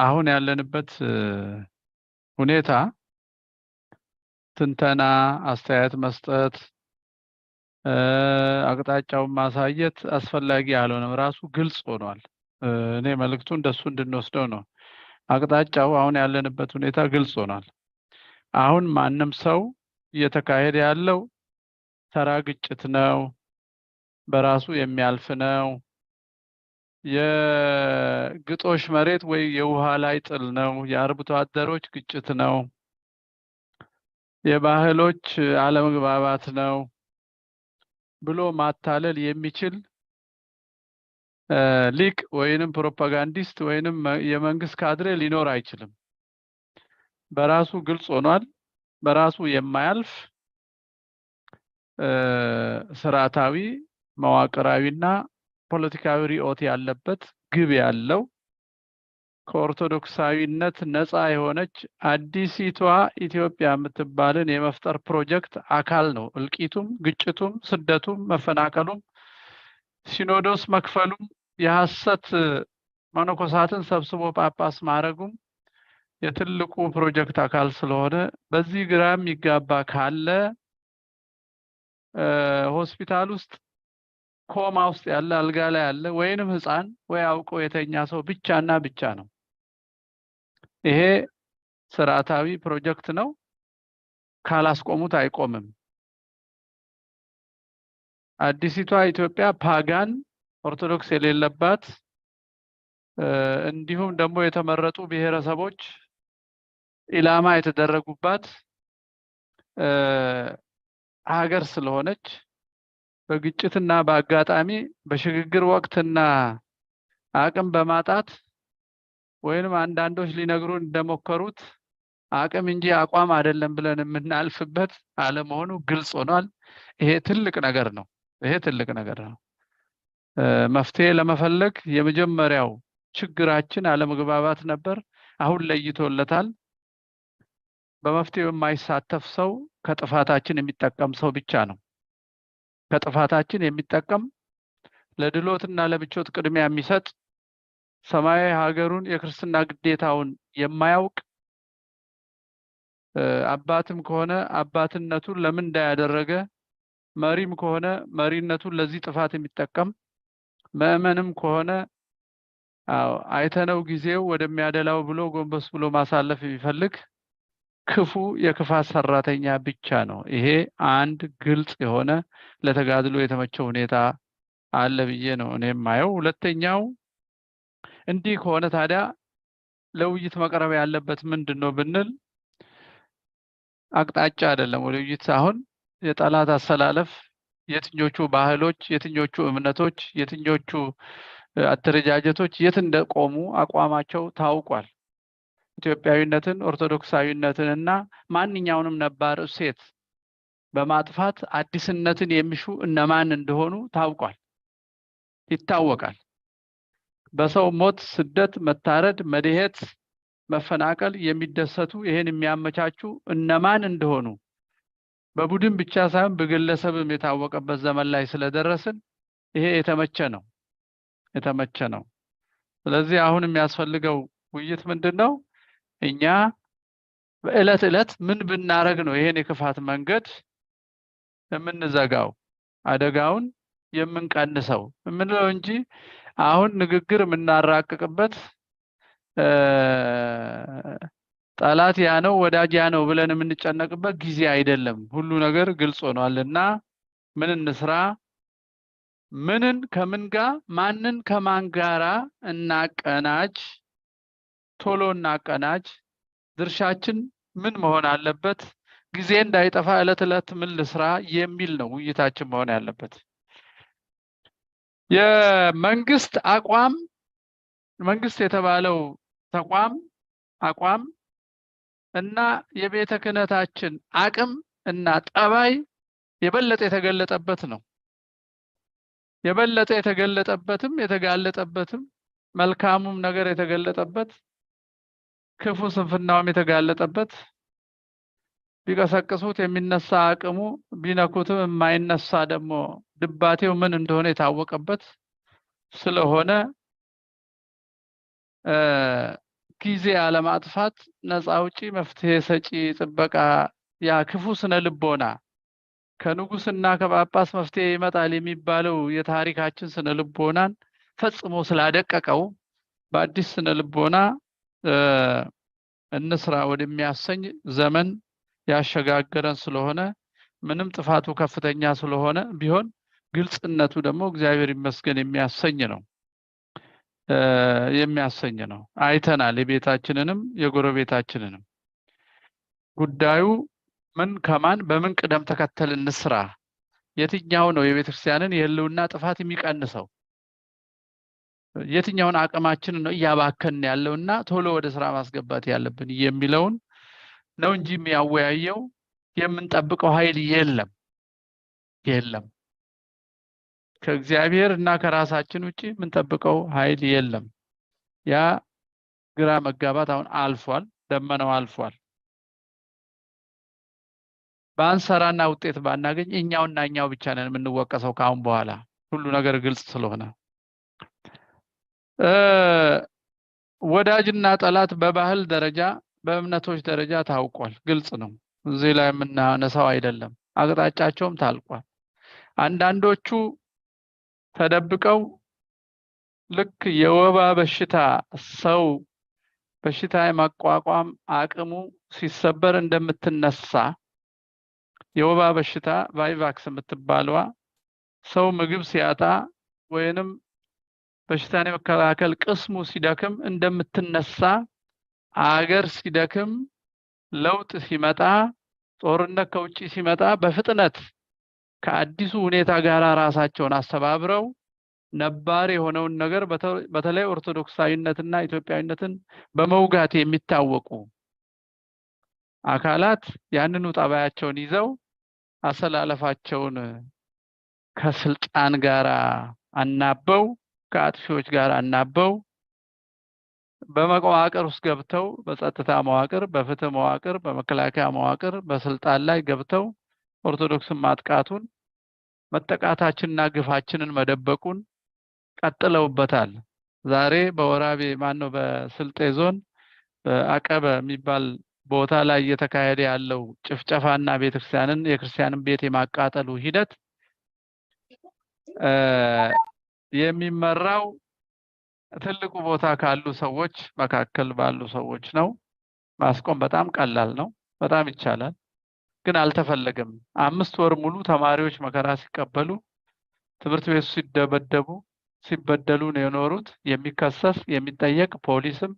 አሁን ያለንበት ሁኔታ ትንተና አስተያየት መስጠት አቅጣጫውን ማሳየት አስፈላጊ ያልሆነም ራሱ ግልጽ ሆኗል። እኔ መልእክቱ እንደሱ እንድንወስደው ነው። አቅጣጫው አሁን ያለንበት ሁኔታ ግልጽ ሆኗል። አሁን ማንም ሰው እየተካሄደ ያለው ተራ ግጭት ነው፣ በራሱ የሚያልፍ ነው፣ የግጦሽ መሬት ወይ የውሃ ላይ ጥል ነው፣ የአርብቶ አደሮች ግጭት ነው፣ የባህሎች አለመግባባት ነው ብሎ ማታለል የሚችል ሊቅ ወይንም ፕሮፓጋንዲስት ወይንም የመንግስት ካድሬ ሊኖር አይችልም። በራሱ ግልጽ ሆኗል። በራሱ የማያልፍ ስርዓታዊ መዋቅራዊና ፖለቲካዊ ርዕዮት ያለበት ግብ ያለው ከኦርቶዶክሳዊነት ነፃ የሆነች አዲሲቷ ኢትዮጵያ የምትባልን የመፍጠር ፕሮጀክት አካል ነው። እልቂቱም፣ ግጭቱም፣ ስደቱም፣ መፈናቀሉም፣ ሲኖዶስ መክፈሉም፣ የሐሰት መነኮሳትን ሰብስቦ ጳጳስ ማድረጉም የትልቁ ፕሮጀክት አካል ስለሆነ በዚህ ግራ የሚጋባ ካለ ሆስፒታል ውስጥ ኮማ ውስጥ ያለ አልጋ ላይ ያለ ወይንም ህፃን ወይ አውቆ የተኛ ሰው ብቻና ብቻ ነው። ይሄ ስርዓታዊ ፕሮጀክት ነው። ካላስቆሙት አይቆምም። አዲሲቷ ኢትዮጵያ ፓጋን ኦርቶዶክስ የሌለባት እንዲሁም ደግሞ የተመረጡ ብሔረሰቦች ኢላማ የተደረጉባት ሀገር ስለሆነች በግጭትና በአጋጣሚ በሽግግር ወቅትና አቅም በማጣት ወይንም አንዳንዶች ሊነግሩን እንደሞከሩት አቅም እንጂ አቋም አይደለም ብለን የምናልፍበት አለመሆኑ ግልጽ ሆኗል። ይሄ ትልቅ ነገር ነው። ይሄ ትልቅ ነገር ነው። መፍትሄ ለመፈለግ የመጀመሪያው ችግራችን አለመግባባት ነበር። አሁን ለይቶለታል። በመፍትሄው የማይሳተፍ ሰው ከጥፋታችን የሚጠቀም ሰው ብቻ ነው። ከጥፋታችን የሚጠቀም ለድሎትና ለምቾት ቅድሚያ የሚሰጥ ሰማያዊ ሀገሩን የክርስትና ግዴታውን የማያውቅ አባትም ከሆነ አባትነቱን ለምን እንዳያደረገ መሪም ከሆነ መሪነቱን ለዚህ ጥፋት የሚጠቀም ምዕመንም ከሆነ አይተነው ጊዜው ወደሚያደላው ብሎ ጎንበስ ብሎ ማሳለፍ የሚፈልግ ክፉ የክፋት ሰራተኛ ብቻ ነው። ይሄ አንድ ግልጽ የሆነ ለተጋድሎ የተመቸ ሁኔታ አለ ብዬ ነው እኔ የማየው። ሁለተኛው እንዲህ ከሆነ ታዲያ ለውይይት መቅረብ ያለበት ምንድነው ብንል አቅጣጫ አይደለም። ወደ ውይይት አሁን የጠላት አሰላለፍ የትኞቹ ባህሎች፣ የትኞቹ እምነቶች፣ የትኞቹ አደረጃጀቶች የት እንደቆሙ አቋማቸው ታውቋል። ኢትዮጵያዊነትን፣ ኦርቶዶክሳዊነትን እና ማንኛውንም ነባር እሴት በማጥፋት አዲስነትን የሚሹ እነማን እንደሆኑ ታውቋል፣ ይታወቃል። በሰው ሞት፣ ስደት፣ መታረድ፣ መድሄት፣ መፈናቀል የሚደሰቱ ይሄን የሚያመቻቹ እነማን እንደሆኑ በቡድን ብቻ ሳይሆን በግለሰብም የታወቀበት ዘመን ላይ ስለደረስን ይሄ የተመቸ ነው። ስለዚህ አሁን የሚያስፈልገው ውይይት ምንድነው? እኛ በእለት ዕለት ምን ብናረግ ነው ይሄን የክፋት መንገድ የምንዘጋው አደጋውን የምንቀንሰው የምንለው እንጂ አሁን ንግግር የምናራቅቅበት ጠላት ያ ነው ወዳጅ ያ ነው ብለን የምንጨነቅበት ጊዜ አይደለም። ሁሉ ነገር ግልጽ ሆኗልና ምን እንስራ፣ ምንን ከምን ጋር፣ ማንን ከማን ጋራ እናቀናጅ፣ ቶሎ እናቀናጅ፣ ድርሻችን ምን መሆን አለበት፣ ጊዜ እንዳይጠፋ ዕለት ዕለት ምን ልስራ የሚል ነው ውይይታችን መሆን ያለበት። የመንግስት አቋም መንግስት የተባለው ተቋም አቋም እና የቤተ ክህነታችን አቅም እና ጠባይ የበለጠ የተገለጠበት ነው። የበለጠ የተገለጠበትም የተጋለጠበትም መልካሙም ነገር የተገለጠበት ክፉ ስንፍናውም የተጋለጠበት ቢቀሰቅሱት የሚነሳ አቅሙ ቢነኩትም የማይነሳ ደግሞ ድባቴው ምን እንደሆነ የታወቀበት ስለሆነ ጊዜ አለማጥፋት፣ ነፃ አውጪ፣ መፍትሄ ሰጪ፣ ጥበቃ ያ ክፉ ስነ ልቦና ከንጉስና ከጳጳስ መፍትሄ ይመጣል የሚባለው የታሪካችን ስነ ልቦናን ፈጽሞ ስላደቀቀው በአዲስ ስነ ልቦና እንስራ ወደሚያሰኝ ዘመን ያሸጋገረን ስለሆነ ምንም ጥፋቱ ከፍተኛ ስለሆነ ቢሆን ግልጽነቱ ደግሞ እግዚአብሔር ይመስገን የሚያሰኝ ነው። አይተናል የቤታችንንም የጎረቤታችንንም። ጉዳዩ ምን ከማን በምን ቅደም ተከተል እንስራ፣ የትኛው ነው የቤተክርስቲያንን የህልውና ጥፋት የሚቀንሰው፣ የትኛውን አቅማችንን ነው እያባከን ያለውና ቶሎ ወደ ስራ ማስገባት ያለብን የሚለውን ነው እንጂ የሚያወያየው የምንጠብቀው ኃይል የለም። ከእግዚአብሔር እና ከራሳችን ውጪ የምንጠብቀው ኃይል የለም። ያ ግራ መጋባት አሁን አልፏል፣ ደመናው አልፏል። ባንሰራና ውጤት ባናገኝ እኛው ብቻ ነን የምንወቀሰው ካሁን በኋላ ሁሉ ነገር ግልጽ ስለሆነ። ወዳጅና ጠላት በባህል ደረጃ በእምነቶች ደረጃ ታውቋል፣ ግልጽ ነው። እዚህ ላይ የምናነሳው አይደለም። አቅጣጫቸውም ታልቋል። አንዳንዶቹ ተደብቀው ልክ የወባ በሽታ ሰው በሽታ የማቋቋም አቅሙ ሲሰበር እንደምትነሳ የወባ በሽታ ቫይቫክስ የምትባለዋ ሰው ምግብ ሲያጣ ወይንም በሽታን የመከላከል ቅስሙ ሲደክም እንደምትነሳ አገር ሲደክም ለውጥ ሲመጣ ጦርነት ከውጪ ሲመጣ በፍጥነት ከአዲሱ ሁኔታ ጋር ራሳቸውን አስተባብረው ነባር የሆነውን ነገር በተለይ ኦርቶዶክሳዊነትና ኢትዮጵያዊነትን በመውጋት የሚታወቁ አካላት ያንኑ ጠባያቸውን ይዘው አሰላለፋቸውን ከስልጣን ጋር አናበው ከአጥፊዎች ጋር አናበው በመዋቅር ውስጥ ገብተው በጸጥታ መዋቅር፣ በፍትህ መዋቅር፣ በመከላከያ መዋቅር በስልጣን ላይ ገብተው ኦርቶዶክስን ማጥቃቱን መጠቃታችንና ግፋችንን መደበቁን ቀጥለውበታል። ዛሬ በወራቤ ማነው በስልጤ ዞን በአቀበ የሚባል ቦታ ላይ እየተካሄደ ያለው ጭፍጨፋና ቤተክርስቲያንን የክርስቲያንን ቤት የማቃጠሉ ሂደት የሚመራው ትልቁ ቦታ ካሉ ሰዎች መካከል ባሉ ሰዎች ነው። ማስቆም በጣም ቀላል ነው፣ በጣም ይቻላል፣ ግን አልተፈለገም። 5 ወር ሙሉ ተማሪዎች መከራ ሲቀበሉ፣ ትምህርት ቤት ሲደበደቡ፣ ሲበደሉ ነው የኖሩት። የሚከሰስ የሚጠየቅ ፖሊስም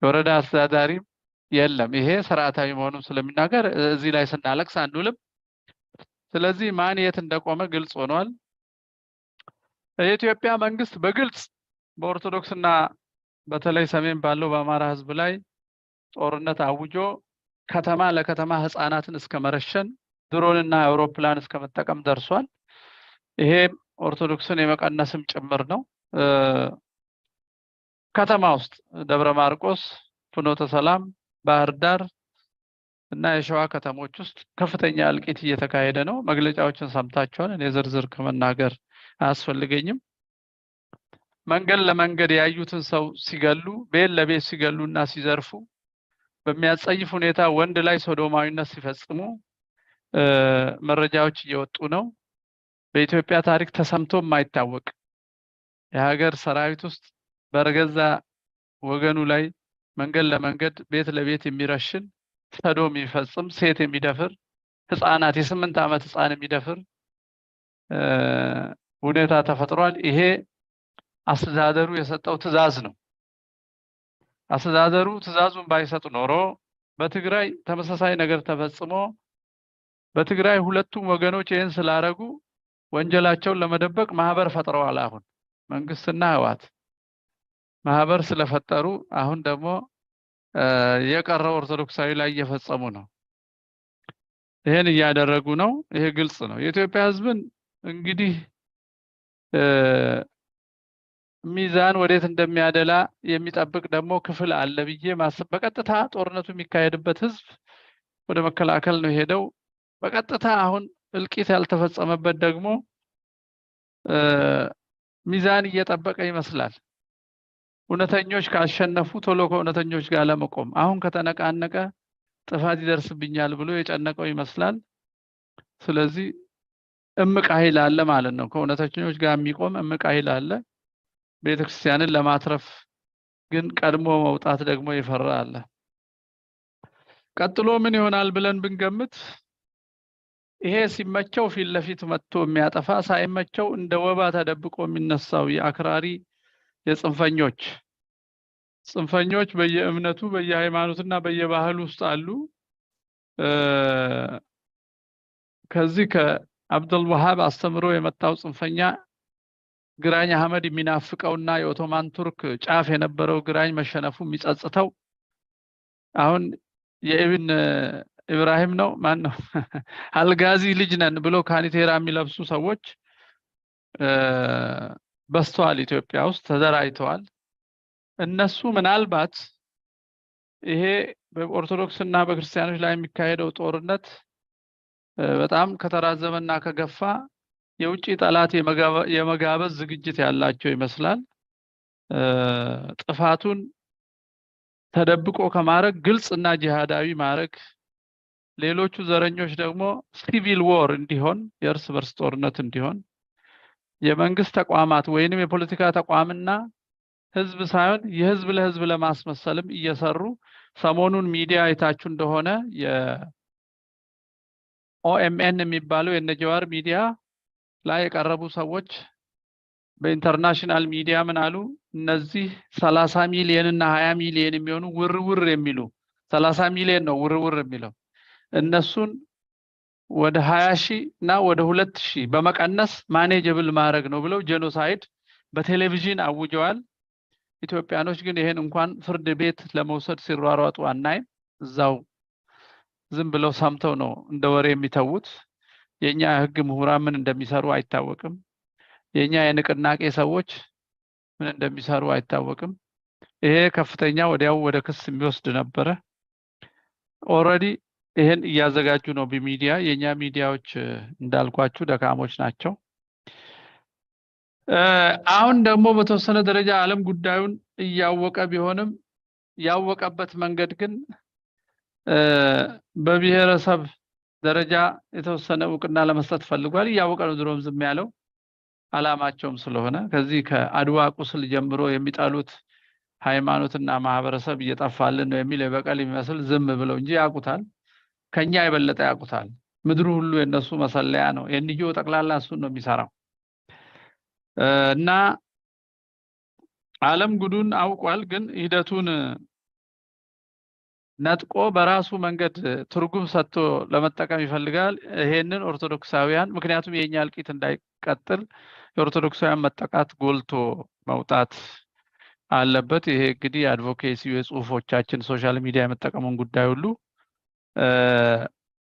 የወረዳ አስተዳዳሪም የለም። ይሄ ስርዓታዊ መሆኑን ስለሚናገር እዚህ ላይ ስናለቅስ አንዱልም። ስለዚህ ማን የት እንደቆመ ግልጽ ሆኗል። የኢትዮጵያ መንግስት በግልጽ በኦርቶዶክስና በተለይ ሰሜን ባለው በአማራ ህዝብ ላይ ጦርነት አውጆ ከተማ ለከተማ ህፃናትን እስከ መረሸን ድሮንና አውሮፕላን እስከ መጠቀም ደርሷል። ይሄ ኦርቶዶክስን የመቀነስም ጭምር ነው። ከተማ ውስጥ ደብረ ማርቆስ፣ ፍኖተ ሰላም፣ ባህር ዳር እና የሸዋ ከተሞች ውስጥ ከፍተኛ እልቂት እየተካሄደ ነው። መግለጫዎችን ሰምታችኋል። እኔ ዝርዝር ከመናገር አያስፈልገኝም። መንገድ ለመንገድ ያዩትን ሰው ሲገሉ፣ ቤት ለቤት ሲገሉና ሲዘርፉ፣ በሚያጸይፍ ሁኔታ ወንድ ላይ ሶዶማዊነት ሲፈጽሙ መረጃዎች እየወጡ ነው። በኢትዮጵያ ታሪክ ተሰምቶ የማይታወቅ የሀገር ሰራዊት ውስጥ በረገዛ ወገኑ ላይ መንገድ ለመንገድ ቤት ለቤት የሚረሽን ሰዶም የሚፈጽም ሴት የሚደፍር ህፃናት የ8 ዓመት ህፃን የሚደፍር ሁኔታ ተፈጥሯል። ይሄ አስተዳደሩ የሰጠው ትዕዛዝ ነው። አስተዳደሩ ትዕዛዙን ባይሰጥ ኖሮ በትግራይ ተመሳሳይ ነገር ተፈጽሞ በትግራይ ሁለቱም ወገኖች ይህን ስላረጉ ወንጀላቸውን ለመደበቅ ማህበር ፈጥረዋል። አሁን መንግስትና ህወሓት ማህበር ስለፈጠሩ አሁን ደግሞ የቀረው ኦርቶዶክሳዊ ላይ እየፈጸሙ ነው። ይሄን እያደረጉ ነው። ይሄ ግልጽ ነው። የኢትዮጵያ ህዝብን እንግዲህ ሚዛን ወዴት እንደሚያደላ የሚጠብቅ ደግሞ ክፍል አለ ብዬ ማሰብ። በቀጥታ ጦርነቱ የሚካሄድበት ህዝብ ወደ መከላከል ነው ሄደው በቀጥታ አሁን እልቂት ያልተፈጸመበት ደግሞ ሚዛን እየጠበቀ ይመስላል። እውነተኞች ካሸነፉ ቶሎ ከእውነተኞች ጋር ለመቆም አሁን ከተነቃነቀ ጥፋት ይደርስብኛል ብሎ የጨነቀው ይመስላል። ስለዚህ እምቅ ኃይል አለ ማለት ነው። ከእውነተኞች ጋር የሚቆም እምቅ ኃይል አለ። ቤተክርስቲያንን ለማትረፍ ግን ቀድሞ መውጣት ደግሞ የፈራ አለ። ቀጥሎ ምን ይሆናል ብለን ብንገምት ይሄ ሲመቸው ፊት ለፊት መጥቶ የሚያጠፋ ሳይመቸው እንደ ወባ ተደብቆ የሚነሳው የአክራሪ ጽንፈኞች በየእምነቱ በየሃይማኖትና በየባህሉ ውስጥ አሉ። ከዚህ ከአብዱል ወሃብ አስተምሮ የመጣው ጽንፈኛ ግራኝ አህመድ የሚናፍቀውና የኦቶማን ቱርክ ጫፍ የነበረው ግራኝ መሸነፉ የሚጸጽተው አሁን የኢብን ኢብራሂም ነው ማን ነው አልጋዚ ልጅ ነን ብሎ ካኒቴራ የሚለብሱ ሰዎች በስተዋል ኢትዮጵያ ውስጥ ተደራጅተዋል። እነሱ ምናልባት ይሄ በኦርቶዶክስና በክርስቲያኖች ላይ የሚካሄደው ጦርነት በጣም ከተራዘመና ከገፋ የውጪ ጠላት የመጋበዝ ዝግጅት ያላቸው ይመስላል። ጥፋቱን ተደብቆ ከማድረግ ግልጽና ጂሃዳዊ ማድረግ፣ ሌሎቹ ዘረኞች ደግሞ ሲቪል ዎር እንዲሆን የእርስ በርስ ጦርነት እንዲሆን የመንግስት ተቋማት ወይንም የፖለቲካ ተቋምና ህዝብ ሳይሆን የህዝብ ለህዝብ ለማስመሰልም እየሰሩ ሰሞኑን ሚዲያ አይታችሁ እንደሆነ የኦኤምኤን የሚባለው የነጀዋር ሚዲያ ላይ የቀረቡ ሰዎች በኢንተርናሽናል ሚዲያ ምን አሉ? እነዚህ 30 ሚሊዮን እና 20 ሚሊዮን የሚሆኑ ውርውር የሚሉ 30 ሚሊዮን ነው ውርውር የሚለው እነሱን ወደ 20,000 እና ወደ 2,000 በመቀነስ ማኔጀብል ማድረግ ነው ብለው ጄኖሳይድ በቴሌቪዥን አውጀዋል። ኢትዮጵያኖች ግን ይሄን እንኳን ፍርድ ቤት ለመውሰድ ሲሯሯጡ አናይም። እዛው ዝም ብለው ሰምተው ነው እንደ ወሬ የሚተዉት። የኛ ህግ ምሁራን ምን እንደሚሰሩ አይታወቅም። የኛ የንቅናቄ ሰዎች ምን እንደሚሰሩ አይታወቅም። ይሄ ከፍተኛ ወዲያው ወደ ክስ የሚወስድ ነበረ። ኦሬዲ ይሄን እያዘጋጁ ነው በሚዲያ። የኛ ሚዲያዎች እንዳልኳችሁ ደካሞች ናቸው። አሁን ደግሞ በተወሰነ ደረጃ ዓለም ጉዳዩን እያወቀ ቢሆንም ያወቀበት መንገድ ግን በብሔረሰብ ደረጃ የተወሰነ እውቅና ለመስጠት ፈልጓል። እያወቀ ነው ድሮም ዝም ያለው አላማቸውም ስለሆነ ከዚህ ከአድዋ ቁስል ጀምሮ የሚጣሉት ሃይማኖትና ማህበረሰብ እየጠፋልን ነው የሚል የበቀል የሚመስል ዝም ብለው እንጂ ያውቁታል። ከኛ የበለጠ ያውቁታል። ምድሩ ሁሉ የነሱ መሰለያ ነው። የንጆ ጠቅላላ እሱን ነው የሚሰራው እና ዓለም ጉዱን አውቋል። ግን ሂደቱን ነጥቆ በራሱ መንገድ ትርጉም ሰጥቶ ለመጠቀም ይፈልጋል። ይሄንን ኦርቶዶክሳውያን ምክንያቱም የኛ እልቂት እንዳይቀጥል የኦርቶዶክሳውያን መጠቃት ጎልቶ መውጣት አለበት። ይሄ እንግዲህ አድቮኬሲ የጽሁፎቻችን ሶሻል ሚዲያ የመጠቀሙን ጉዳይ ሁሉ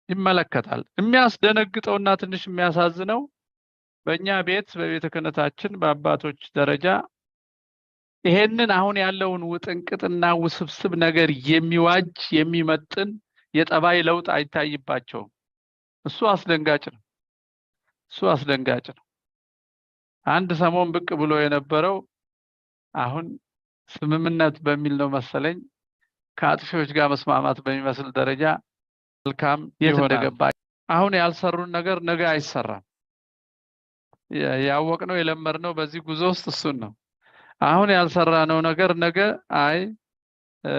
ይመለከታል። የሚያስደነግጠውና ትንሽ የሚያሳዝነው በእኛ ቤት በቤተ ክህነታችን በአባቶች ደረጃ ይሄንን አሁን ያለውን ውጥንቅጥና ውስብስብ ነገር የሚዋጅ የሚመጥን የጠባይ ለውጥ አይታይባቸውም። እሱ አስደንጋጭ ነው። አንድ ሰሞን ብቅ ብሎ የነበረው አሁን ስምምነት በሚል ነው መሰለኝ ከአጥፊዎች ጋር መስማማት በሚመስል ደረጃ መልካም የተደገባ አሁን ያልሰሩን ነገር ነገ አይሰራም። ያወቅነው የለመድነው በዚህ ጉዞ ውስጥ እሱን ነው። አሁን ያልሰራነው ነገር ነገ አይ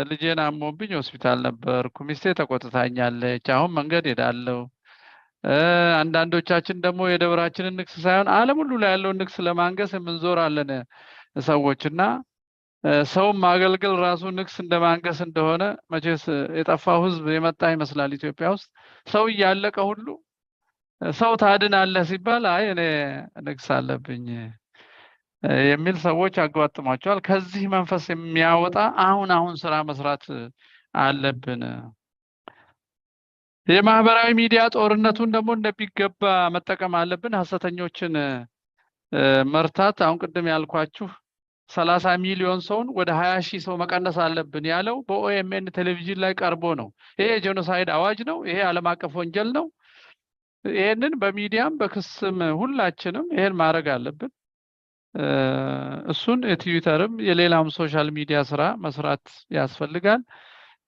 ልጄን አሞብኝ ሆስፒታል ነበርኩ፣ ሚስቴ ተቆጥታኛለች፣ አሁን መንገድ ሄዳለሁ። አንዳንዶቻችን ደግሞ የደብራችንን ንግስ ሳይሆን ዓለም ሁሉ ላይ ያለውን ንግስ ለማንገስ የምንዞራለን ሰዎችና ሰውም ማገልገል ራሱ ንግስ እንደማንገስ እንደሆነ መቼስ የጠፋው ህዝብ የመጣ ይመስላል። ኢትዮጵያ ውስጥ ሰው እያለቀ ሁሉ ሰው ታድናለህ ሲባል አይ እኔ ንግስ አለብኝ የሚል ሰዎች ያጋጥሟቸዋል። ከዚህ መንፈስ የሚያወጣ አሁን ስራ መስራት አለብን። የማህበራዊ ሚዲያ ጦርነቱን ደግሞ እንደሚገባ መጠቀም አለብን። ሐሰተኞችን መርታት አሁን ቅድም ያልኳችሁ 30 ሚሊዮን ሰውን ወደ 20,000 ሰው መቀነስ አለብን ያለው በኦኤምኤን ቴሌቪዥን ላይ ቀርቦ ነው። ይሄ ጄኖሳይድ አዋጅ ነው። ይሄ ዓለም አቀፍ ወንጀል ነው። ይሄንን በሚዲያም በክስም ሁላችንም ይሄን ማድረግ አለብን። እሱን የትዊተርም የሌላም ሶሻል ሚዲያ ስራ መስራት ያስፈልጋል።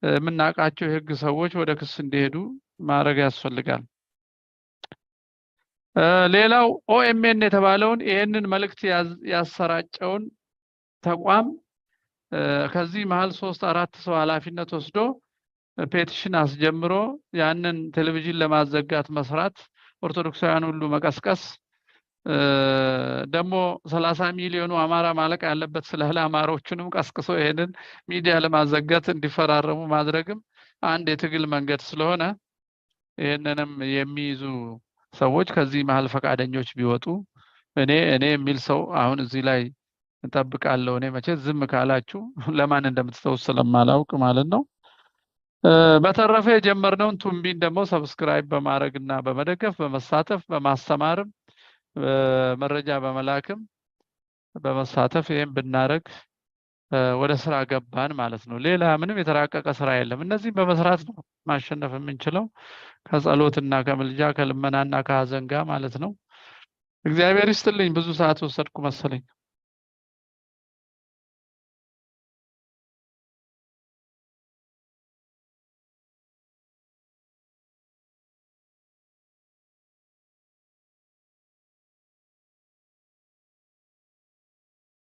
የምናውቃቸው የህግ ሰዎች ወደ ክስ እንዲሄዱ ማድረግ ያስፈልጋል። ሌላው ኦኤምኤን የተባለውን ይህንን መልእክት ያሰራጨውን ተቋም ከዚህ መሀል 3-4 ሰው ኃላፊነት ወስዶ ፔቲሽን አስጀምሮ ያንን ቴሌቪዥን ለማዘጋት መስራት፣ ኦርቶዶክሳውያን ሁሉ መቀስቀስ፣ ደግሞ 30 ሚሊዮኑ አማራ ማለቅ ያለበት ስላለ አማሮቹንም ቀስቅሶ ይሄንን ሚዲያ ለማዘጋት እንዲፈራረሙ ማድረግም አንድ የትግል መንገድ ስለሆነ ይሄንንም የሚይዙ ሰዎች ከዚህ መሀል ፈቃደኞች ቢወጡ እኔ የሚል ሰው አሁን እዚህ ላይ እንጠብቃለሁ። እኔ መቼ ዝም ካላችሁ ለማን እንደምትተው ስለማላውቅ ማለት ነው። በተረፈ የጀመርነውን ቱምቢን ደግሞ ሰብስክራይብ በማድረግና በመደገፍ በመሳተፍ በማስተማርም መረጃ በመላክም በመሳተፍ ይሄን ብናረግ ወደ ስራ ገባን ማለት ነው። ሌላ ምንም የተራቀቀ ስራ የለም። እነዚህ በመስራት ነው ማሸነፍ የምንችለው፣ ከጸሎትና ከምልጃ ከልመናና ከሀዘን ጋር ማለት ነው። እግዚአብሔር ይስጥልኝ። ብዙ ሰዓት ወሰድኩ መሰለኝ።